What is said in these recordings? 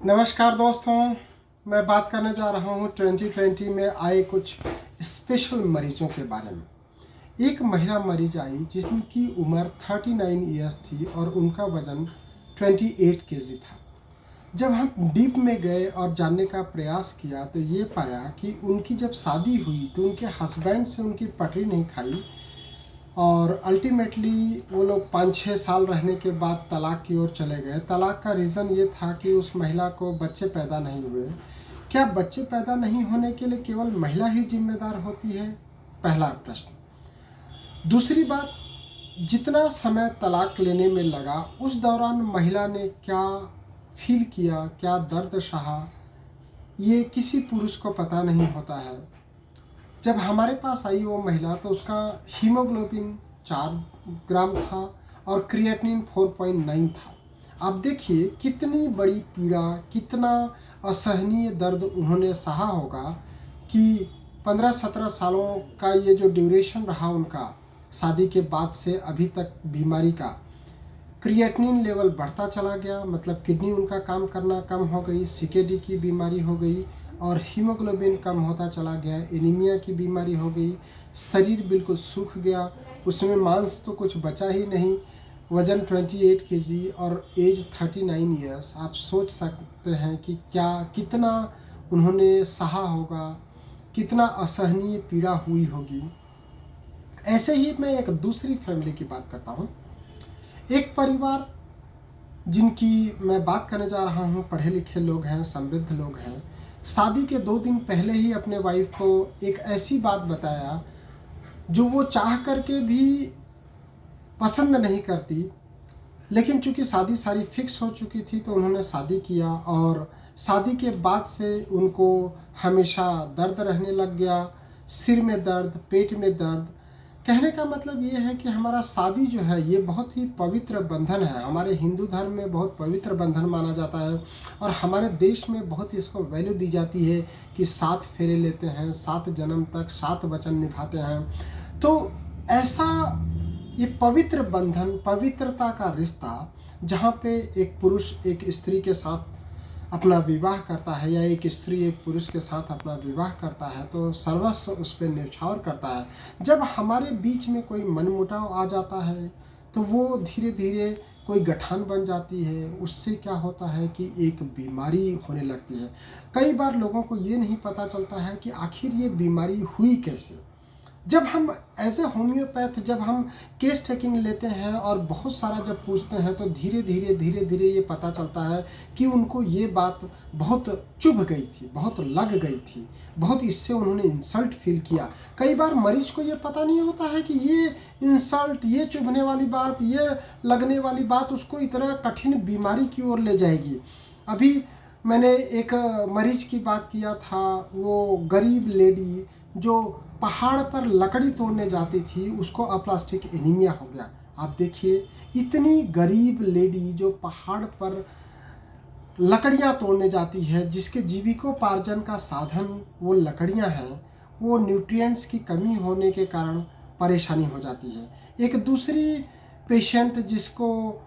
नमस्कार दोस्तों, मैं बात करने जा रहा हूँ 2020 में आए कुछ स्पेशल मरीजों के बारे में। एक महिला मरीज आई जिनकी उम्र 39 इयर्स थी और उनका वज़न 28 केजी था। जब हम डीप में गए और जानने का प्रयास किया तो ये पाया कि उनकी जब शादी हुई तो उनके हस्बैंड से उनकी पटरी नहीं खाई और अल्टीमेटली वो लोग 5-6 साल रहने के बाद तलाक की ओर चले गए। तलाक का रीज़न ये था कि उस महिला को बच्चे पैदा नहीं हुए। क्या बच्चे पैदा नहीं होने के लिए केवल महिला ही जिम्मेदार होती है? पहला प्रश्न। दूसरी बात, जितना समय तलाक लेने में लगा उस दौरान महिला ने क्या फील किया, क्या दर्द सहा, ये किसी पुरुष को पता नहीं होता है। जब हमारे पास आई वो महिला तो उसका हीमोग्लोबिन 4 ग्राम था और क्रिएटिनिन 4.9 था। आप देखिए कितनी बड़ी पीड़ा, कितना असहनीय दर्द उन्होंने सहा होगा कि 15-17 सालों का ये जो ड्यूरेशन रहा उनका शादी के बाद से अभी तक बीमारी का, क्रिएटिनिन लेवल बढ़ता चला गया, मतलब किडनी उनका काम करना कम हो गई, सीकेडी की बीमारी हो गई और हीमोग्लोबिन कम होता चला गया, एनीमिया की बीमारी हो गई, शरीर बिल्कुल सूख गया, उसमें मांस तो कुछ बचा ही नहीं, वज़न 28 केजी और एज 39 इयर्स। आप सोच सकते हैं कि कितना उन्होंने सहा होगा, कितना असहनीय पीड़ा हुई होगी। ऐसे ही मैं एक दूसरी फैमिली की बात करता हूँ। एक परिवार जिनकी मैं बात करने जा रहा हूँ, पढ़े लिखे लोग हैं, समृद्ध लोग हैं, शादी के 2 दिन पहले ही अपने वाइफ को एक ऐसी बात बताया जो वो चाह करके भी पसंद नहीं करती, लेकिन चूंकि शादी सारी फिक्स हो चुकी थी तो उन्होंने शादी किया और शादी के बाद से उनको हमेशा दर्द रहने लग गया, सिर में दर्द, पेट में दर्द। कहने का मतलब ये है कि हमारा शादी जो है ये बहुत ही पवित्र बंधन है, हमारे हिंदू धर्म में बहुत पवित्र बंधन माना जाता है और हमारे देश में बहुत इसको वैल्यू दी जाती है कि 7 फेरे लेते हैं, 7 जन्म तक 7 वचन निभाते हैं। तो ऐसा ये पवित्र बंधन, पवित्रता का रिश्ता जहाँ पे एक पुरुष एक स्त्री के साथ अपना विवाह करता है या एक स्त्री एक पुरुष के साथ अपना विवाह करता है तो सर्वस्व उस पर न्यौछावर करता है। जब हमारे बीच में कोई मनमुटाव आ जाता है तो वो धीरे धीरे कोई गठान बन जाती है, उससे क्या होता है कि एक बीमारी होने लगती है। कई बार लोगों को ये नहीं पता चलता है कि आखिर ये बीमारी हुई कैसे। जब हम एज ए होम्योपैथ जब हम केस टेकिंग लेते हैं और बहुत सारा जब पूछते हैं तो धीरे धीरे ये पता चलता है कि उनको ये बात बहुत चुभ गई थी, बहुत लग गई थी, बहुत इससे उन्होंने इंसल्ट फील किया। कई बार मरीज को ये पता नहीं होता है कि ये इंसल्ट, ये चुभने वाली बात, ये लगने वाली बात उसको इतना कठिन बीमारी की ओर ले जाएगी। अभी मैंने एक मरीज की बात किया था, वो गरीब लेडी जो पहाड़ पर लकड़ी तोड़ने जाती थी, उसको अप्लास्टिक एनीमिया हो गया। आप देखिए इतनी गरीब लेडी जो पहाड़ पर लकड़ियां तोड़ने जाती है, जिसके जीविकोपार्जन का साधन वो लकड़ियां हैं, वो न्यूट्रिएंट्स की कमी होने के कारण परेशानी हो जाती है। एक दूसरी पेशेंट जिसको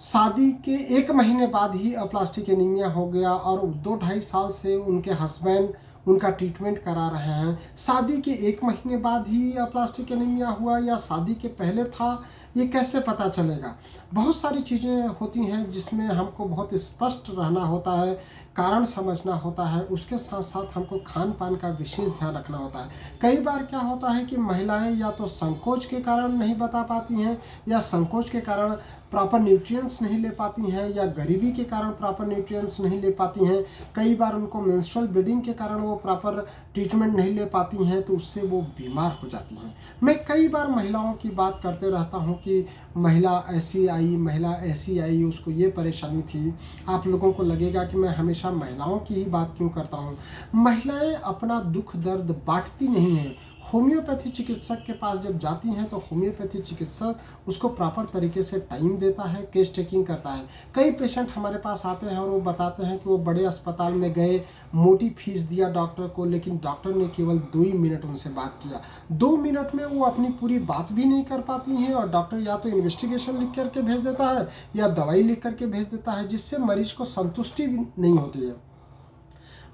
शादी के 1 महीने बाद ही अप्लास्टिक एनीमिया हो गया और 2-2.5 साल से उनके हस्बैंड उनका ट्रीटमेंट करा रहे हैं। शादी के 1 महीने बाद ही अप्लास्टिक एनीमिया हुआ या शादी के पहले था, ये कैसे पता चलेगा। बहुत सारी चीज़ें होती हैं जिसमें हमको बहुत स्पष्ट रहना होता है, कारण समझना होता है, उसके साथ साथ हमको खान पान का विशेष ध्यान रखना होता है। कई बार क्या होता है कि महिलाएं या तो संकोच के कारण नहीं बता पाती हैं या संकोच के कारण प्रॉपर न्यूट्रिएंट्स नहीं ले पाती हैं या गरीबी के कारण प्रॉपर न्यूट्रिएंट्स नहीं ले पाती हैं। कई बार उनको मेंस्ट्रुअल ब्लीडिंग के कारण वो प्रॉपर ट्रीटमेंट नहीं ले पाती हैं तो उससे वो बीमार हो जाती हैं। मैं कई बार महिलाओं की बात करते रहता हूँ कि महिला ऐसी आई, महिला ऐसी आई, उसको ये परेशानी थी। आप लोगों को लगेगा कि मैं हमेशा महिलाओं की ही बात क्यों करता हूँ। महिलाएं अपना दुख दर्द बांटती नहीं हैं, होम्योपैथी चिकित्सक के पास जब जाती हैं तो होम्योपैथी चिकित्सक उसको प्रॉपर तरीके से टाइम देता है, केस टेकिंग करता है। कई पेशेंट हमारे पास आते हैं और वो बताते हैं कि वो बड़े अस्पताल में गए, मोटी फीस दिया डॉक्टर को, लेकिन डॉक्टर ने केवल 2 ही मिनट उनसे बात किया। 2 मिनट में वो अपनी पूरी बात भी नहीं कर पाती हैं और डॉक्टर या तो इन्वेस्टिगेशन लिख करके भेज देता है या दवाई लिख करके भेज देता है, जिससे मरीज को संतुष्टि भी नहीं होती है।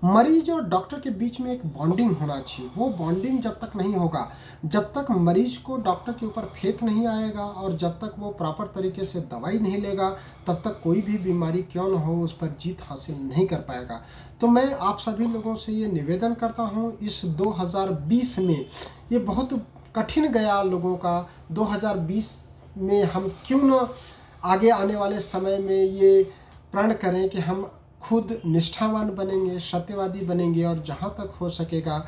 मरीज और डॉक्टर के बीच में एक बॉन्डिंग होना चाहिए। वो बॉन्डिंग जब तक नहीं होगा, जब तक मरीज को डॉक्टर के ऊपर फेथ नहीं आएगा और जब तक वो प्रॉपर तरीके से दवाई नहीं लेगा, तब तक कोई भी बीमारी क्यों न हो उस पर जीत हासिल नहीं कर पाएगा। तो मैं आप सभी लोगों से ये निवेदन करता हूँ, इस 2020 में ये बहुत कठिन गया लोगों का। 2020 में हम क्यों न आगे आने वाले समय में ये प्रण करें कि हम खुद निष्ठावान बनेंगे, सत्यवादी बनेंगे और जहाँ तक हो सकेगा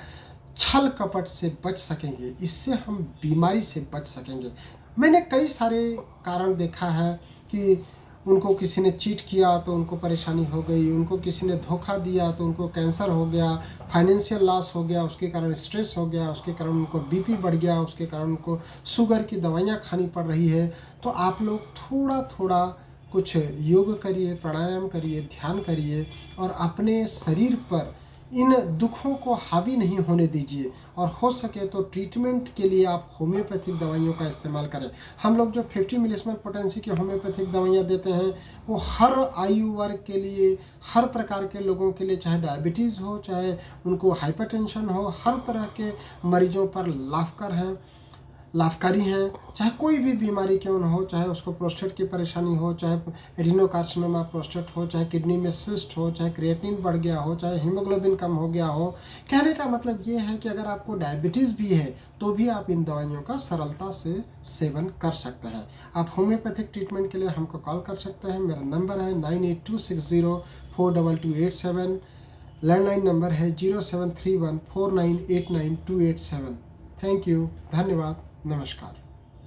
छल कपट से बच सकेंगे। इससे हम बीमारी से बच सकेंगे। मैंने कई सारे कारण देखा है कि उनको किसी ने चीट किया तो उनको परेशानी हो गई, उनको किसी ने धोखा दिया तो उनको कैंसर हो गया, फाइनेंशियल लॉस हो गया, उसके कारण स्ट्रेस हो गया, उसके कारण उनको बीपी बढ़ गया, उसके कारण उनको शुगर की दवाइयाँ खानी पड़ रही है। तो आप लोग थोड़ा थोड़ा कुछ योग करिए, प्राणायाम करिए, ध्यान करिए और अपने शरीर पर इन दुखों को हावी नहीं होने दीजिए। और हो सके तो ट्रीटमेंट के लिए आप होम्योपैथिक दवाइयों का इस्तेमाल करें। हम लोग जो 50 मिलीस्मोल पोटेंसी की होम्योपैथिक दवाइयाँ देते हैं वो हर आयु वर्ग के लिए, हर प्रकार के लोगों के लिए, चाहे डायबिटीज़ हो, चाहे उनको हाइपरटेंशन हो, हर तरह के मरीजों पर लाभकारी हैं। चाहे कोई भी बीमारी क्यों न हो, चाहे उसको प्रोस्टेट की परेशानी हो, चाहे एडिनोकार्सिनोमा प्रोस्टेट हो, चाहे किडनी में सिस्ट हो, चाहे क्रिएटिनिन बढ़ गया हो, चाहे हीमोग्लोबिन कम हो गया हो। कहने का मतलब ये है कि अगर आपको डायबिटीज़ भी है तो भी आप इन दवाइयों का सरलता से सेवन कर सकते हैं। आप होम्योपैथिक ट्रीटमेंट के लिए हमको कॉल कर सकते हैं। मेरा नंबर है 9826042287। लैंडलाइन नंबर है 0731498928 7। थैंक यू, धन्यवाद, नमस्कार।